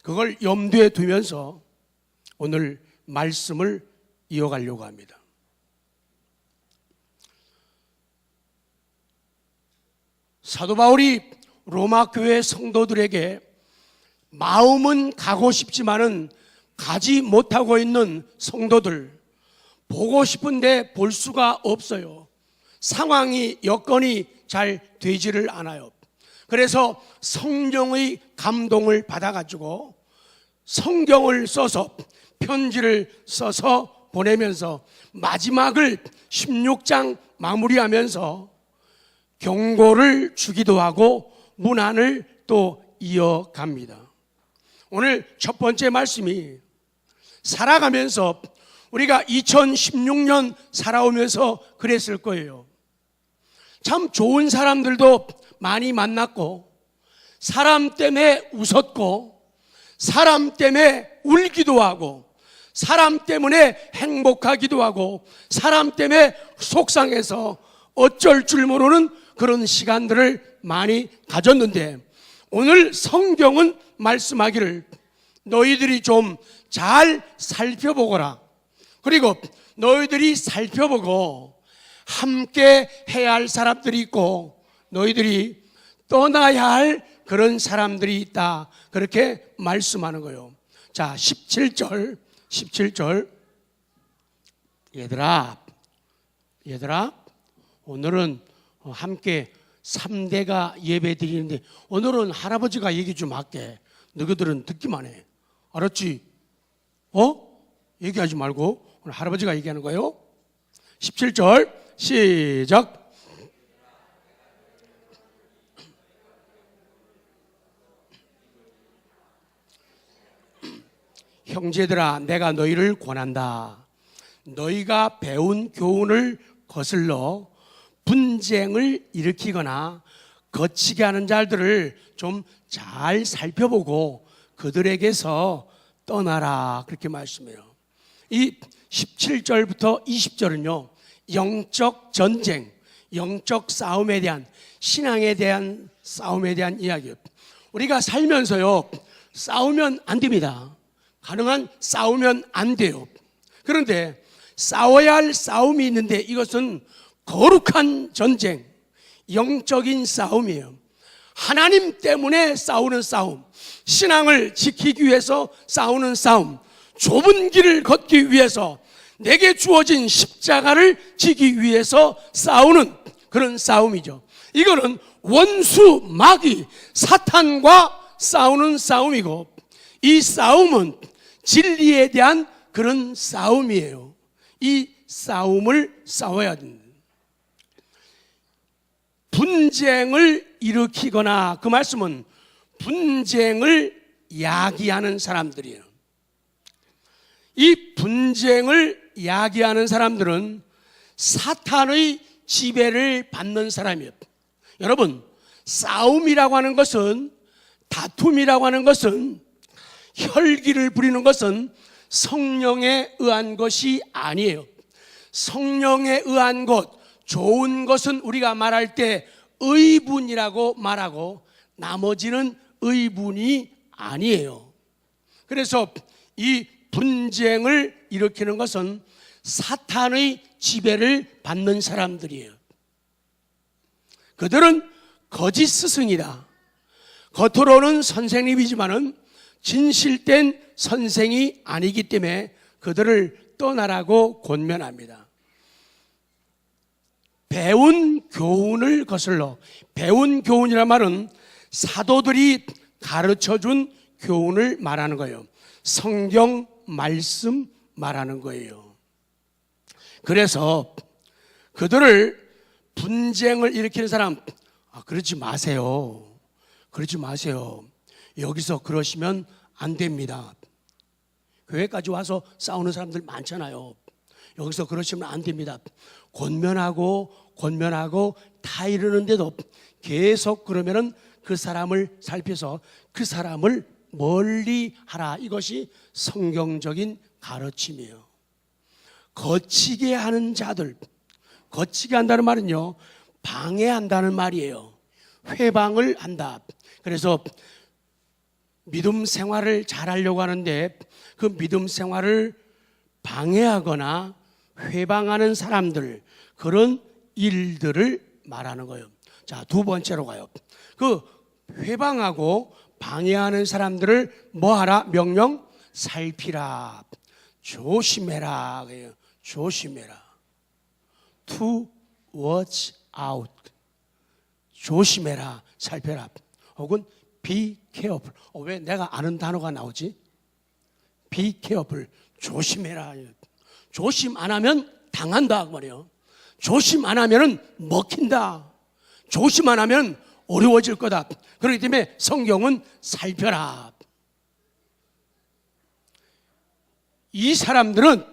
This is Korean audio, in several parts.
그걸 염두에 두면서 오늘 말씀을 이어가려고 합니다. 사도 바울이 로마 교회 성도들에게 마음은 가고 싶지만은 가지 못하고 있는 성도들, 보고 싶은데 볼 수가 없어요. 상황이, 여건이 잘 되지를 않아요. 그래서 성령의 감동을 받아가지고 성경을 써서, 편지를 써서 보내면서 마지막을 16장 마무리하면서 경고를 주기도 하고 문안을 또 이어갑니다. 오늘 첫 번째 말씀이, 살아가면서 우리가 2016년 살아오면서 그랬을 거예요. 참 좋은 사람들도 많이 만났고, 사람 때문에 웃었고, 사람 때문에 울기도 하고, 사람 때문에 행복하기도 하고, 사람 때문에 속상해서 어쩔 줄 모르는 그런 시간들을 많이 가졌는데, 오늘 성경은 말씀하기를 너희들이 좀 잘 살펴보거라. 그리고 너희들이 살펴보고 함께 해야 할 사람들이 있고 너희들이 떠나야 할 그런 사람들이 있다. 그렇게 말씀하는 거예요. 자, 17절. 얘들아, 오늘은 함께 3대가 예배 드리는데 오늘은 할아버지가 얘기 좀 할게. 너희들은 듣기만 해. 알았지? 얘기하지 말고 오늘 할아버지가 얘기하는 거예요. 17절 시작. 형제들아, 내가 너희를 권한다. 너희가 배운 교훈을 거슬러 분쟁을 일으키거나 거치게 하는 자들을 좀 잘 살펴보고 그들에게서 떠나라. 그렇게 말씀해요. 이 17절부터 20절은요, 영적 전쟁, 영적 싸움에 대한, 신앙에 대한 싸움에 대한 이야기예요. 우리가 살면서요, 싸우면 안 됩니다. 가능한 싸우면 안 돼요. 그런데 싸워야 할 싸움이 있는데 이것은 거룩한 전쟁, 영적인 싸움이에요. 하나님 때문에 싸우는 싸움, 신앙을 지키기 위해서 싸우는 싸움, 좁은 길을 걷기 위해서 내게 주어진 십자가를 지기 위해서 싸우는 그런 싸움이죠. 이거는 원수, 마귀, 사탄과 싸우는 싸움이고, 이 싸움은 진리에 대한 그런 싸움이에요. 이 싸움을 싸워야 됩니다. 분쟁을 일으키거나, 그 말씀은 분쟁을 야기하는 사람들이에요. 이 분쟁을 야기하는 사람들은 사탄의 지배를 받는 사람이에요. 여러분, 싸움이라고 하는 것은, 다툼이라고 하는 것은, 혈기를 부리는 것은 성령에 의한 것이 아니에요. 성령에 의한 것, 좋은 것은 우리가 말할 때 의분이라고 말하고 나머지는 의분이 아니에요. 그래서 이 분쟁을 일으키는 것은 사탄의 지배를 받는 사람들이에요. 그들은 거짓 스승이다. 겉으로는 선생님이지만은 진실된 선생이 아니기 때문에 그들을 떠나라고 권면합니다. 배운 교훈을 거슬러, 배운 교훈이란 말은 사도들이 가르쳐준 교훈을 말하는 거예요. 성경 말씀 말하는 거예요. 그래서 그들을, 분쟁을 일으키는 사람, 그러지 마세요. 그러지 마세요. 여기서 그러시면 안 됩니다. 교회까지 와서 싸우는 사람들 많잖아요. 여기서 그러시면 안 됩니다. 권면하고 다 이러는데도 계속 그러면은 그 사람을 살펴서 그 사람을 멀리 하라. 이것이 성경적인 가르침이에요. 거치게 하는 자들, 거치게 한다는 말은요, 방해한다는 말이에요. 회방을 한다. 그래서 믿음 생활을 잘하려고 하는데 그 믿음 생활을 방해하거나 회방하는 사람들, 그런 일들을 말하는 거예요. 자, 두 번째로 가요. 그 회방하고 방해하는 사람들을 뭐하라? 명령 살피라, 조심해라. 조심해라. To watch out. 조심해라, 살펴라. 혹은 be careful. 왜 내가 아는 단어가 나오지? be careful. 조심해라. 조심 안 하면 당한다 그 말이에요. 조심 안 하면 먹힌다. 조심 안 하면 어려워질 거다. 그렇기 때문에 성경은 살펴라. 이 사람들은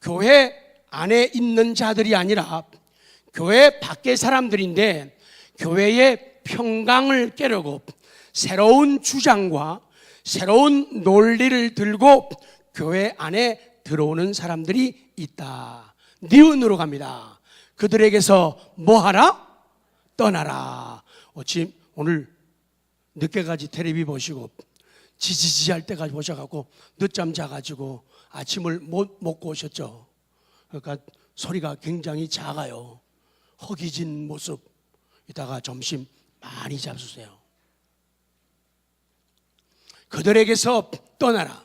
교회 안에 있는 자들이 아니라 교회 밖의 사람들인데 교회의 평강을 깨려고 새로운 주장과 새로운 논리를 들고 교회 안에 들어오는 사람들이 있다. 니은으로 갑니다. 그들에게서 뭐하라? 떠나라. 어찌 오늘 늦게까지 텔레비 보시고 지지지할 때까지 보셔갖고 늦잠 자가지고 아침을 못 먹고 오셨죠. 그러니까 소리가 굉장히 작아요. 허기진 모습. 이따가 점심 많이 잡수세요. 그들에게서 떠나라.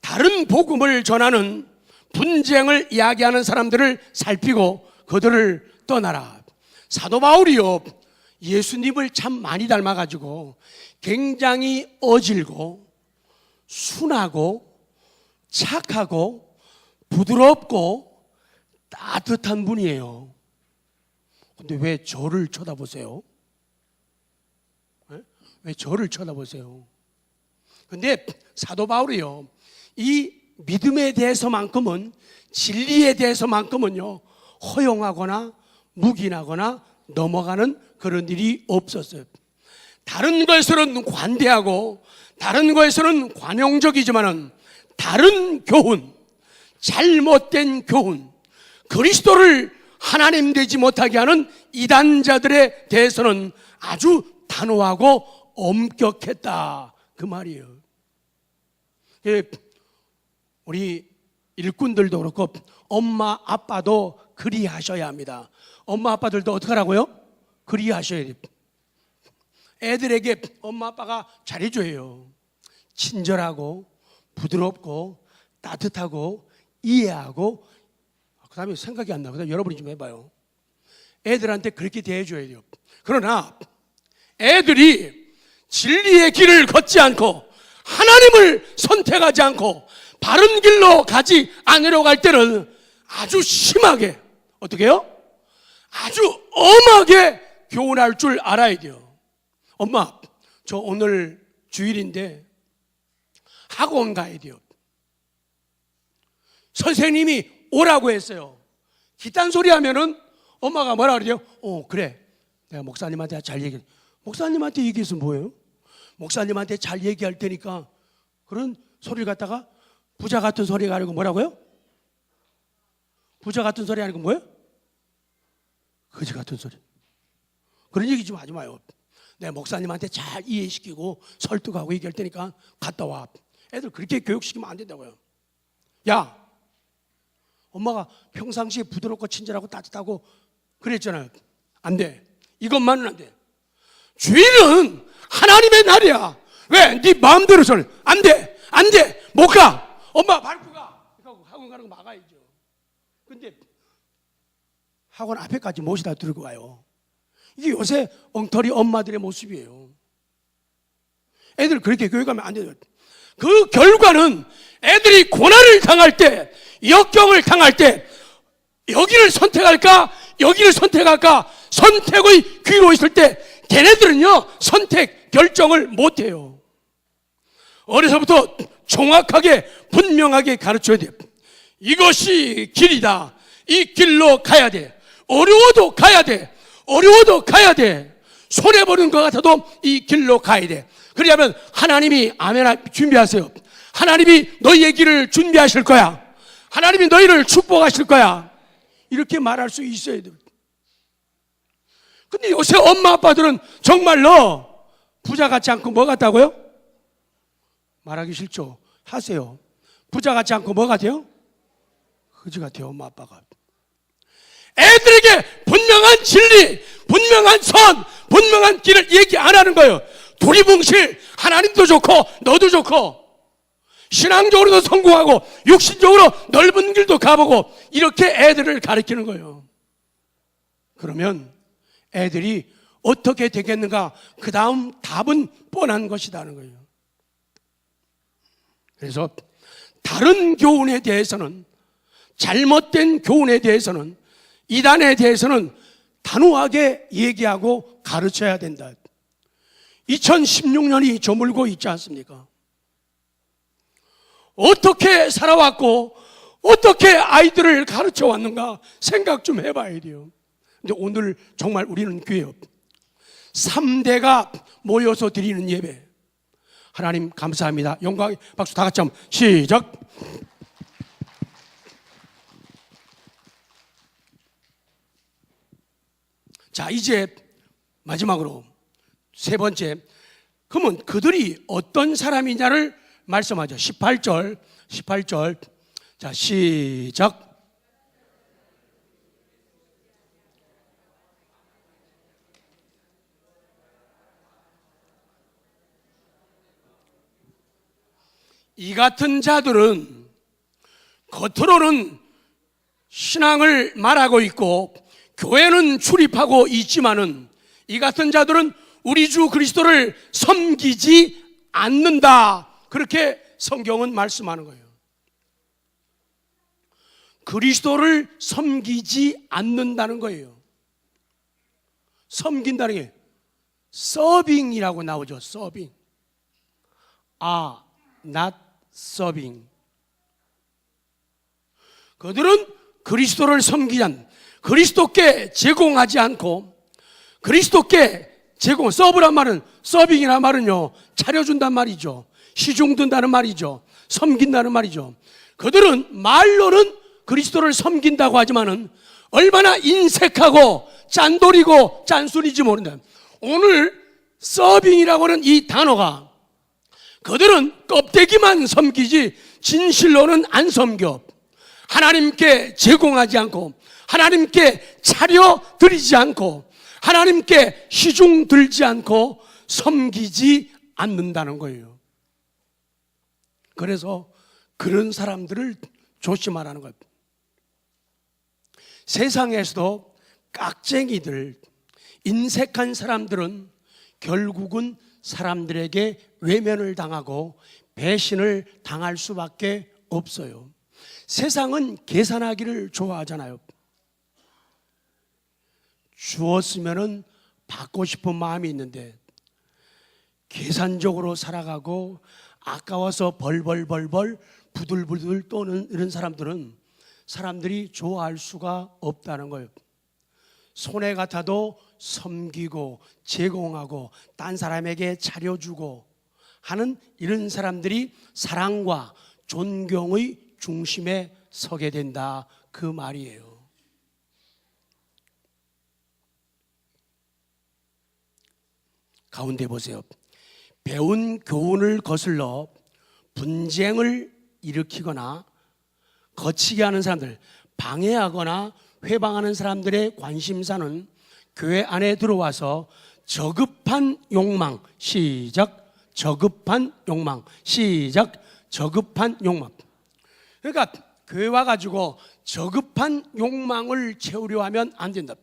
다른 복음을 전하는 분쟁을 이야기하는 사람들을 살피고 그들을 떠나라. 사도 바울이요, 예수님을 참 많이 닮아가지고 굉장히 어질고 순하고 착하고 부드럽고 따뜻한 분이에요. 근데 왜 저를 쳐다보세요? 왜 저를 쳐다보세요? 근데 사도 바울이요, 이 믿음에 대해서만큼은, 진리에 대해서만큼은요, 허용하거나 묵인하거나 넘어가는 그런 일이 없었어요. 다른 것에서는 관대하고 다른 것에서는 관용적이지만은 다른 교훈, 잘못된 교훈, 그리스도를 하나님 되지 못하게 하는 이단자들에 대해서는 아주 단호하고 엄격했다 그 말이에요. 우리 일꾼들도 그렇고 엄마 아빠도 그리하셔야 합니다. 엄마 아빠들도 어떻게 하라고요? 그리하셔야 돼요. 애들에게 엄마 아빠가 잘해줘요. 친절하고 부드럽고 따뜻하고 이해하고, 그 다음에 생각이 안 나거든요. 여러분이 좀 해봐요. 애들한테 그렇게 대해줘야 돼요. 그러나 애들이 진리의 길을 걷지 않고 하나님을 선택하지 않고 바른 길로 가지 않으려고 할 때는 아주 심하게, 어떻게 해요? 아주 엄하게 교훈할 줄 알아야 돼요. 엄마, 저 오늘 주일인데 학원 가야 돼요. 선생님이 오라고 했어요. 기딴 소리 하면은 엄마가 뭐라 그래요? 그래, 내가 목사님한테 잘 얘기해. 목사님한테 얘기해서 뭐예요? 목사님한테 잘 얘기할 테니까 그런 소리를 갖다가 부자 같은 소리가 아니고 뭐라고요? 부자 같은 소리 아니고 뭐예요? 거지 같은 소리. 그런 얘기 좀 하지 마요. 내가 목사님한테 잘 이해시키고 설득하고 얘기할 테니까 갔다 와. 애들 그렇게 교육시키면 안 된다고요. 야, 엄마가 평상시에 부드럽고 친절하고 따뜻하고 그랬잖아요. 안 돼. 이것만은 안 돼. 주일은 하나님의 날이야. 왜? 네 마음대로서는 안 돼. 안 돼. 못 가. 엄마 밟고 가. 학원 가는 거 막아야죠. 근데 학원 앞에까지 모시다 들고 가요. 이게 요새 엉터리 엄마들의 모습이에요. 애들 그렇게 교육하면 안 돼요. 그 결과는 애들이 고난을 당할 때, 역경을 당할 때 여기를 선택할까 여기를 선택할까 선택의 귀로 있을 때 걔네들은요 선택 결정을 못해요. 어려서부터 정확하게 분명하게 가르쳐야 돼요. 이것이 길이다. 이 길로 가야 돼. 어려워도 가야 돼. 어려워도 가야 돼. 손해보는 것 같아도 이 길로 가야 돼. 그러려면 하나님이 아멘 준비하세요. 하나님이 너희의 길을 준비하실 거야. 하나님이 너희를 축복하실 거야. 이렇게 말할 수 있어야 돼요. 근데 요새 엄마 아빠들은 정말로 부자 같지 않고 뭐 같다고요? 말하기 싫죠? 하세요. 부자 같지 않고 뭐가 돼요? 거지 같아요, 엄마 아빠가. 애들에게 분명한 진리, 분명한 선, 분명한 길을 얘기 안 하는 거예요. 두리뭉실, 하나님도 좋고 너도 좋고 신앙적으로도 성공하고 육신적으로 넓은 길도 가보고 이렇게 애들을 가르치는 거예요. 그러면 애들이 어떻게 되겠는가? 그 다음 답은 뻔한 것이라는 거예요. 그래서 다른 교훈에 대해서는, 잘못된 교훈에 대해서는, 이단에 대해서는 단호하게 얘기하고 가르쳐야 된다. 2016년이 저물고 있지 않습니까? 어떻게 살아왔고 어떻게 아이들을 가르쳐 왔는가 생각 좀 해봐야 돼요. 근데 오늘 정말 우리는 교회 3대가 모여서 드리는 예배, 하나님 감사합니다. 영광의 박수 다 같이 한번 시작. 자, 이제 마지막으로 세 번째, 그러면 그들이 어떤 사람이냐를 말씀하죠. 18절. 자, 시작. 이 같은 자들은 겉으로는 신앙을 말하고 있고 교회는 출입하고 있지만은 이 같은 자들은 우리 주 그리스도를 섬기지 않는다. 그렇게 성경은 말씀하는 거예요. 그리스도를 섬기지 않는다는 거예요. 섬긴다는 게 서빙이라고 나오죠. 서빙. not serving. 그들은 그리스도를 섬기지 않는, 그리스도께 제공하지 않고 그리스도께 제공, 서브란 말은, 서빙이란 말은요, 차려준단 말이죠. 시중 든다는 말이죠. 섬긴다는 말이죠. 그들은 말로는 그리스도를 섬긴다고 하지만은 얼마나 인색하고 짠돌이고 짠순인지 모른다. 오늘 서빙이라고 하는 이 단어가, 그들은 껍데기만 섬기지 진실로는 안 섬겨. 하나님께 제공하지 않고 하나님께 차려드리지 않고 하나님께 시중 들지 않고 섬기지 않는다는 거예요. 그래서 그런 사람들을 조심하라는 거예요. 세상에서도 깍쟁이들, 인색한 사람들은 결국은 사람들에게 외면을 당하고 배신을 당할 수밖에 없어요. 세상은 계산하기를 좋아하잖아요. 주었으면은 받고 싶은 마음이 있는데 계산적으로 살아가고 아까워서 벌벌벌벌 부들부들 떠는 이런 사람들은 사람들이 좋아할 수가 없다는 거예요. 손해 같아도 섬기고 제공하고 딴 사람에게 차려주고 하는 이런 사람들이 사랑과 존경의 중심에 서게 된다, 그 말이에요. 가운데 보세요. 배운 교훈을 거슬러 분쟁을 일으키거나 거치게 하는 사람들, 방해하거나 회방하는 사람들의 관심사는 교회 안에 들어와서 저급한 욕망, 시작. 저급한 욕망, 시작. 저급한 욕망. 그러니까 교회 와가지고 저급한 욕망을 채우려 하면 안 된다.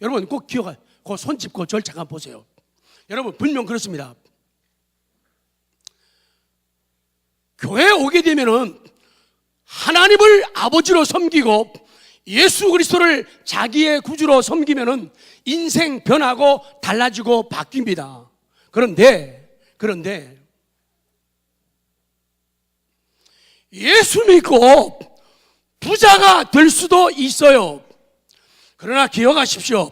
여러분 꼭 기억하세요. 그 손 짚고 절 잠깐 보세요. 여러분 분명 그렇습니다. 교회에 오게 되면은 하나님을 아버지로 섬기고 예수 그리스도를 자기의 구주로 섬기면은 인생 변하고 달라지고 바뀝니다. 그런데 예수 믿고 부자가 될 수도 있어요. 그러나 기억하십시오.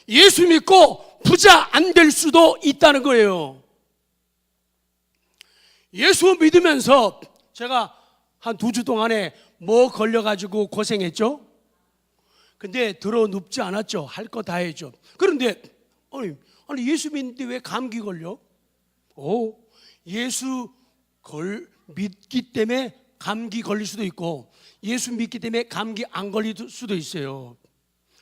예수 믿고 부자 안 될 수도 있다는 거예요. 예수 믿으면서 제가 한 2주 동안에 뭐 걸려가지고 고생했죠? 근데 들어 눕지 않았죠. 할 거 다 했죠. 그런데 아니 예수 믿는데 왜 감기 걸려? 예수 믿기 때문에 감기 걸릴 수도 있고 예수 믿기 때문에 감기 안 걸릴 수도 있어요.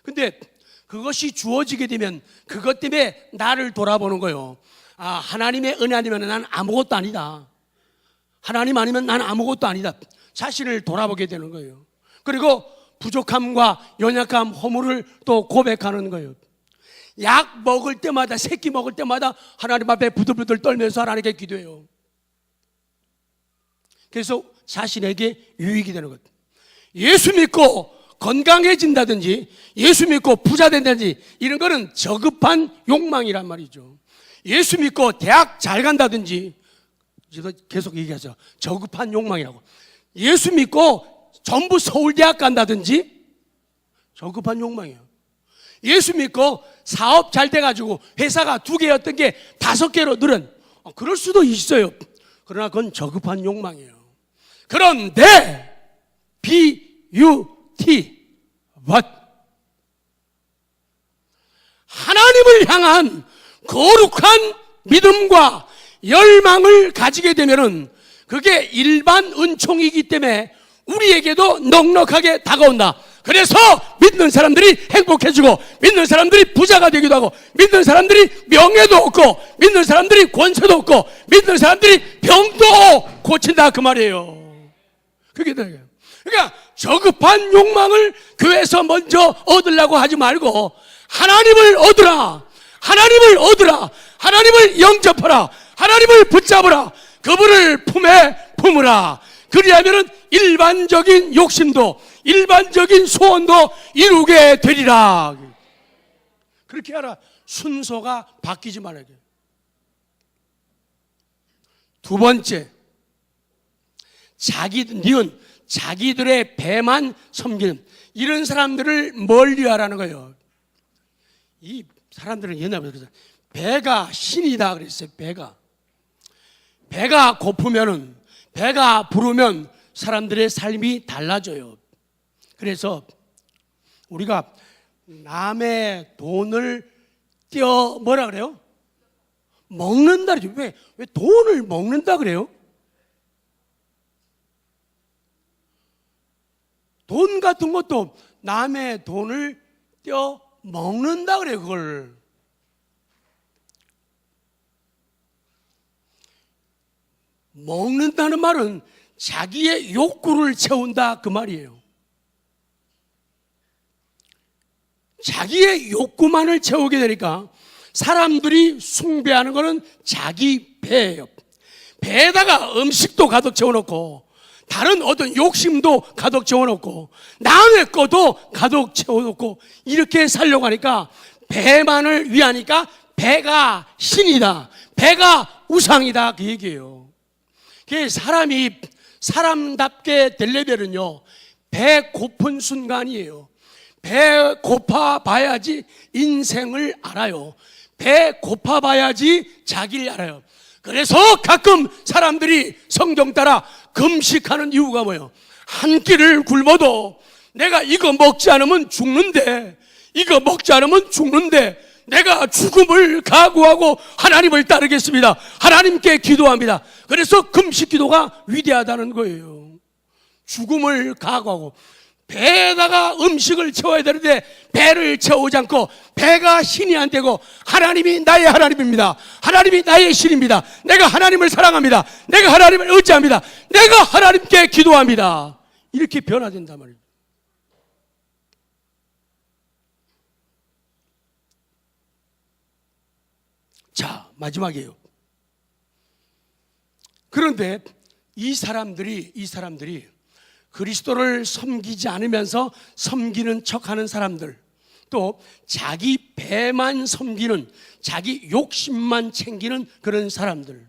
근데 그것이 주어지게 되면 그것 때문에 나를 돌아보는 거예요. 아, 하나님의 은혜 아니면 난 아무것도 아니다. 하나님 아니면 난 아무것도 아니다. 자신을 돌아보게 되는 거예요. 그리고 부족함과 연약함, 허물을 또 고백하는 거예요. 약 먹을 때마다, 새끼 먹을 때마다 하나님 앞에 부들부들 떨면서 하나님께 기도해요. 그래서 자신에게 유익이 되는 것. 예수 믿고 건강해진다든지 예수 믿고 부자 된다든지 이런 거는 저급한 욕망이란 말이죠. 예수 믿고 대학 잘 간다든지 계속 얘기하죠. 저급한 욕망이라고. 예수 믿고 전부 서울대학 간다든지 저급한 욕망이에요. 예수 믿고 사업 잘 돼가지고 회사가 2개였던 게 5개로 늘은 그럴 수도 있어요. 그러나 그건 저급한 욕망이에요. 그런데 BUT what? 하나님을 향한 거룩한 믿음과 열망을 가지게 되면은 그게 일반 은총이기 때문에 우리에게도 넉넉하게 다가온다. 그래서 믿는 사람들이 행복해지고 믿는 사람들이 부자가 되기도 하고 믿는 사람들이 명예도 얻고 믿는 사람들이 권세도 얻고 믿는 사람들이 병도 고친다 그 말이에요. 그게 되요. 그러니까 저급한 욕망을 교회에서 먼저 얻으려고 하지 말고 하나님을 얻으라. 하나님을 얻으라. 하나님을 영접하라. 하나님을 붙잡으라. 그분을 품에 품으라. 그리하면은 일반적인 욕심도 일반적인 소원도 이루게 되리라. 그렇게 하라. 순서가 바뀌지 말아야 돼요. 두 번째, 자기들의 배만 섬기는 이런 사람들을 멀리하라는 거예요. 이 사람들은 옛날부터 그랬어요. 배가 신이다 그랬어요. 배가 고프면은, 배가 부르면 사람들의 삶이 달라져요. 그래서 우리가 남의 돈을 뭐라 그래요? 먹는다 그러죠. 왜 돈을 먹는다 그래요? 돈 같은 것도 남의 돈을 먹는다 그래요. 그걸 먹는다는 말은 자기의 욕구를 채운다 그 말이에요. 자기의 욕구만을 채우게 되니까 사람들이 숭배하는 것은 자기 배예요. 배에다가 음식도 가득 채워놓고 다른 어떤 욕심도 가득 채워놓고 남의 것도 가득 채워놓고 이렇게 살려고 하니까 배만을 위하니까 배가 신이다, 배가 우상이다 그 얘기예요. 사람이 사람답게 되려면은요 배 고픈 순간이에요. 배 고파 봐야지 인생을 알아요. 배 고파 봐야지 자기를 알아요. 그래서 가끔 사람들이 성경 따라 금식하는 이유가 뭐예요? 한 끼를 굶어도 내가 이거 먹지 않으면 죽는데, 이거 먹지 않으면 죽는데 내가 죽음을 각오하고 하나님을 따르겠습니다. 하나님께 기도합니다. 그래서 금식 기도가 위대하다는 거예요. 죽음을 각오하고 배에다가 음식을 채워야 되는데 배를 채우지 않고 배가 신이 안 되고 하나님이 나의 하나님입니다. 하나님이 나의 신입니다. 내가 하나님을 사랑합니다. 내가 하나님을 의지합니다. 내가 하나님께 기도합니다. 이렇게 변화된단 말이에요. 자, 마지막이에요. 그런데 이 사람들이 그리스도를 섬기지 않으면서 섬기는 척하는 사람들, 또 자기 배만 섬기는, 자기 욕심만 챙기는 그런 사람들.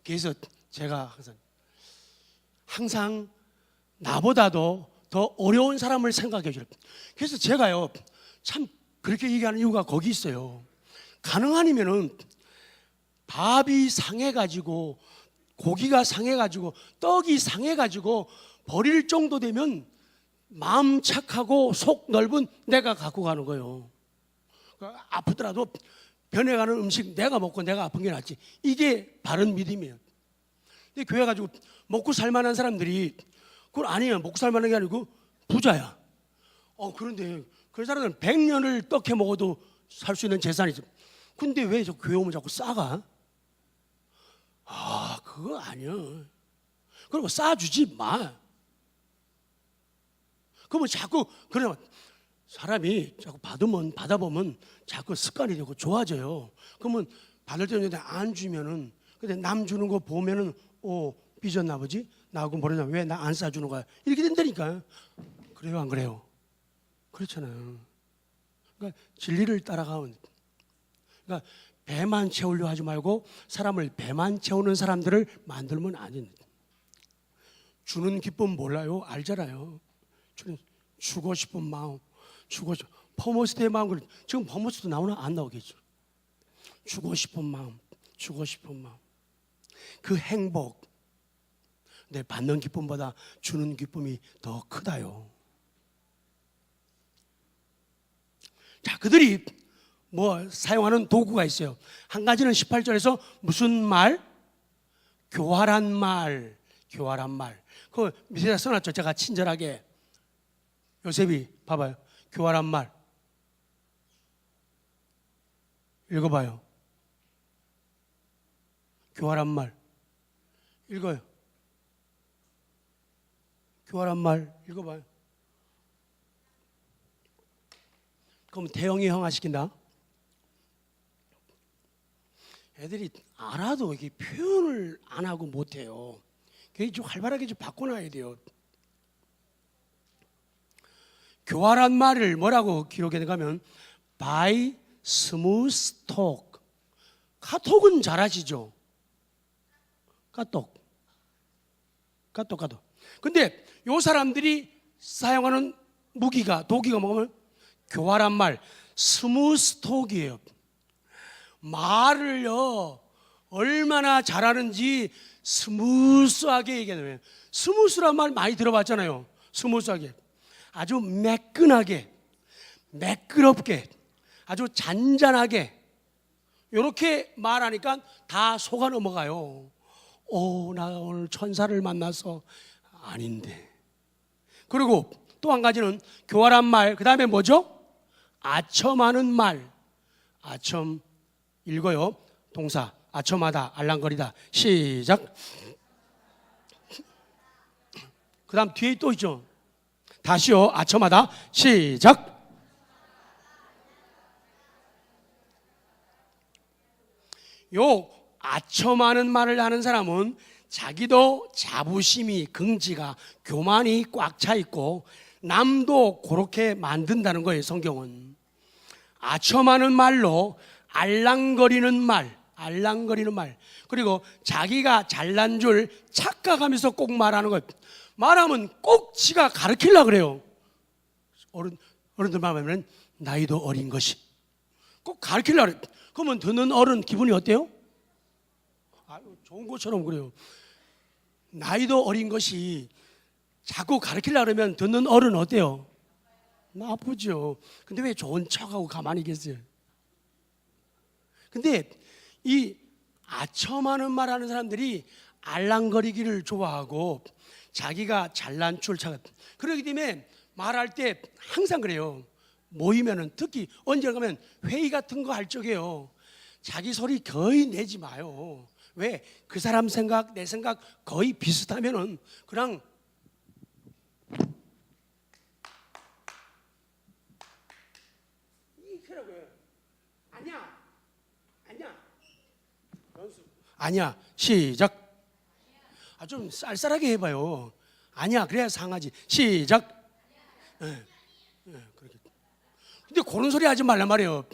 그래서 제가 항상 나보다도 더 어려운 사람을 생각해 줘요. 그래서 제가요 참 그렇게 얘기하는 이유가 거기 있어요. 가능하면은 밥이 상해가지고 고기가 상해가지고 떡이 상해가지고 버릴 정도 되면 마음 착하고 속 넓은 내가 갖고 가는 거예요. 아프더라도 변해가는 음식 내가 먹고 내가 아픈 게 낫지. 이게 바른 믿음이에요. 근데 교회 가지고 먹고 살만한 사람들이 그건 아니에요. 먹고 살만한 게 아니고 부자야. 그런데 그 사람들은 100년을 떡해 먹어도 살 수 있는 재산이죠. 근데 왜 저 교회 오면 자꾸 싸가? 그거 아니야. 그리고 싸주지 마. 그러면 자꾸 그러면 사람이 자꾸 받아보면 자꾸 습관이 되고 좋아져요. 그러면 받을 때는 안 주면은 근데 남 주는 거 보면은 삐졌나 보지? 나하고 모르냐 왜 나 안 싸주는 거야? 이렇게 된다니까. 그래요 안 그래요? 그렇잖아요. 그러니까 진리를 따라가면 그러니까 배만 채우려 하지 말고 사람을 배만 채우는 사람들을 만들면 안 돼. 주는 기쁨 몰라요? 알잖아요. 주고 싶은 마음, 퍼모스트의 마음. 지금 퍼모스트 나오나 안 나오겠죠. 주고 싶은 마음. 그 행복. 내 받는 기쁨보다 주는 기쁨이 더 크다요. 자, 그들이 사용하는 도구가 있어요. 한 가지는 18절에서 무슨 말? 교활한 말. 그 밑에다 써놨죠. 제가 친절하게. 요셉이 봐봐요. 교활한 말. 읽어봐요. 교활한 말. 읽어요. 교활한 말 읽어봐요. 그럼 대형이 형화시킨다. 애들이 알아도 이게 표현을 안 하고 못해요. 그게 좀 활발하게 좀 바꿔놔야 돼요. 교활한 말을 뭐라고 기록했는가 하면 by smooth talk. 카톡은 잘하시죠? 카톡. 근데 요 사람들이 사용하는 도기가 뭐냐면 교활한 말, 스무스 톡이에요. 말을요 얼마나 잘하는지 스무스하게 얘기하는. 스무스란 말 많이 들어봤잖아요. 스무스하게, 아주 매끈하게, 매끄럽게, 아주 잔잔하게 이렇게 말하니까 다 속아 넘어가요. 나 오늘 천사를 만나서 아닌데. 그리고 또 한 가지는 교활한 말. 그 다음에 뭐죠? 아첨하는 말. 아첨 읽어요. 동사 아첨하다, 알랑거리다. 시작. 그 다음 뒤에 또 있죠. 다시요. 아첨하다. 시작. 요 아첨하는 말을 하는 사람은 자기도 자부심이, 긍지가, 교만이 꽉 차 있고 남도 그렇게 만든다는 거예요. 성경은 아첨하는 말로 알랑거리는 말, 그리고 자기가 잘난 줄 착각하면서 꼭 말하는 거예요. 말하면 꼭 지가 가르치려고 그래요. 어른들 말하면 나이도 어린 것이 꼭 가르치려고 그래요. 그러면 듣는 어른 기분이 어때요? 좋은 것처럼 그래요. 나이도 어린 것이 자꾸 가르치려고 그러면 듣는 어른 어때요? 나쁘죠. 근데 왜 좋은 척하고 가만히 계세요? 근데 이 아첨하는 말 하는 사람들이 알랑거리기를 좋아하고 자기가 잘난 줄 착각. 그러기 때문에 말할 때 항상 그래요. 모이면은 특히 언제 가면 회의 같은 거 할 적에요. 자기 소리 거의 내지 마요. 왜? 그 사람 생각, 내 생각 거의 비슷하면은 그냥 이렇게라고요. 아니야. 시작. 좀 쌀쌀하게 해봐요. 아니야. 그래야 상하지. 시작. 그렇게. 근데 그런 소리 하지 말란 말이에요.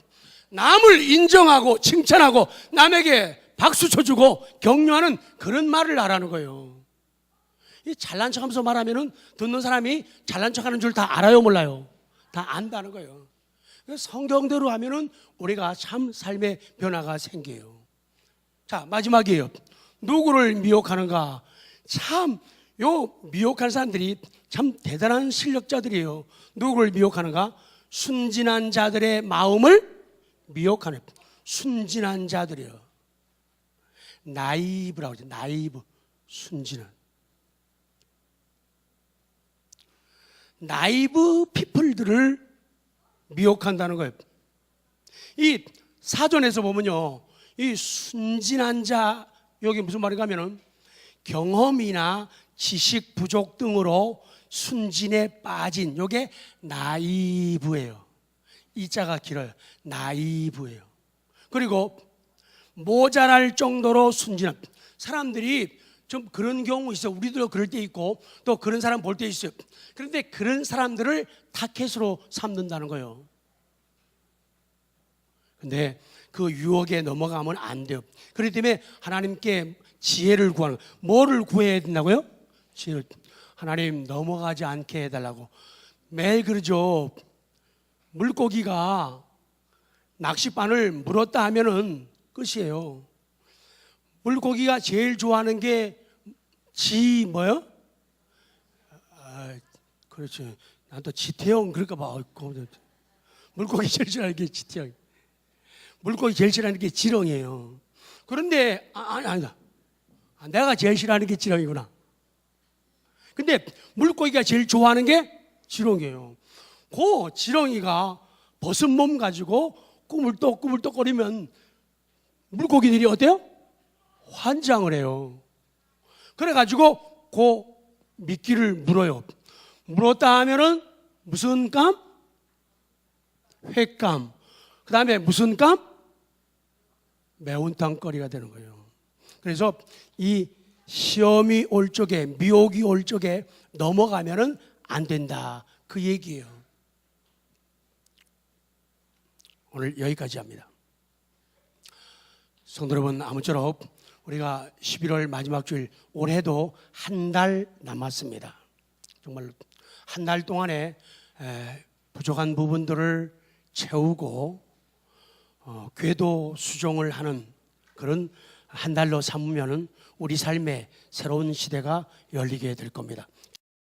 남을 인정하고 칭찬하고 남에게 박수 쳐주고 격려하는 그런 말을 하라는 거예요. 이 잘난 척하면서 말하면은 듣는 사람이 잘난 척하는 줄 다 알아요, 몰라요? 다 안다는 거예요. 성경대로 하면은 우리가 참 삶의 변화가 생겨요. 자, 마지막이에요. 누구를 미혹하는가? 참, 미혹한 사람들이 참 대단한 실력자들이에요. 누구를 미혹하는가? 순진한 자들의 마음을 미혹하는, 순진한 자들이에요. 나이브라고 하죠. 나이브. 순진한 나이브 피플들을 미혹한다는 거예요. 이 사전에서 보면요, 이 순진한 자, 여기 무슨 말인가 하면은 경험이나 지식 부족 등으로 순진에 빠진, 요게 나이브예요. 이 자가 길어요. 나이브예요. 그리고 모자랄 정도로 순진한 사람들이 좀 그런 경우 있어요. 우리도 그럴 때 있고 또 그런 사람 볼 때 있어요. 그런데 그런 사람들을 타켓으로 삼는다는 거예요. 근데 그 유혹에 넘어가면 안 돼요. 그렇기 때문에 하나님께 지혜를 구하는 거예요. 뭐를 구해야 된다고요? 지혜를. 하나님 넘어가지 않게 해달라고. 매일 그러죠. 물고기가 낚싯바늘 물었다 하면은 끝이에요. 물고기가 제일 좋아하는 게 뭐요? 그렇죠. 난 또 지태형 그럴까 봐. 물고기 제일 싫어하는 게 지태형. 물고기 제일 싫어하는 게 지렁이에요. 그런데 아니다. 내가 제일 싫어하는 게 지렁이구나. 근데 물고기가 제일 좋아하는 게 지렁이에요. 그 지렁이가 벗은 몸 가지고 꾸물떡꾸물떡거리면 물고기들이 어때요? 환장을 해요. 그래가지고 그 미끼를 물어요. 물었다 하면은 무슨 감? 횟감. 그 다음에 무슨 감? 매운탕거리가 되는 거예요. 그래서 이 시험이 올 적에, 미혹이 올 적에 넘어가면은 안 된다, 그 얘기예요. 오늘 여기까지 합니다. 성도 여러분, 아무쪼록 우리가 11월 마지막 주일, 올해도 한 달 남았습니다. 정말 한 달 동안에 부족한 부분들을 채우고 궤도 수종을 하는 그런 한 달로 삼으면은 우리 삶에 새로운 시대가 열리게 될 겁니다.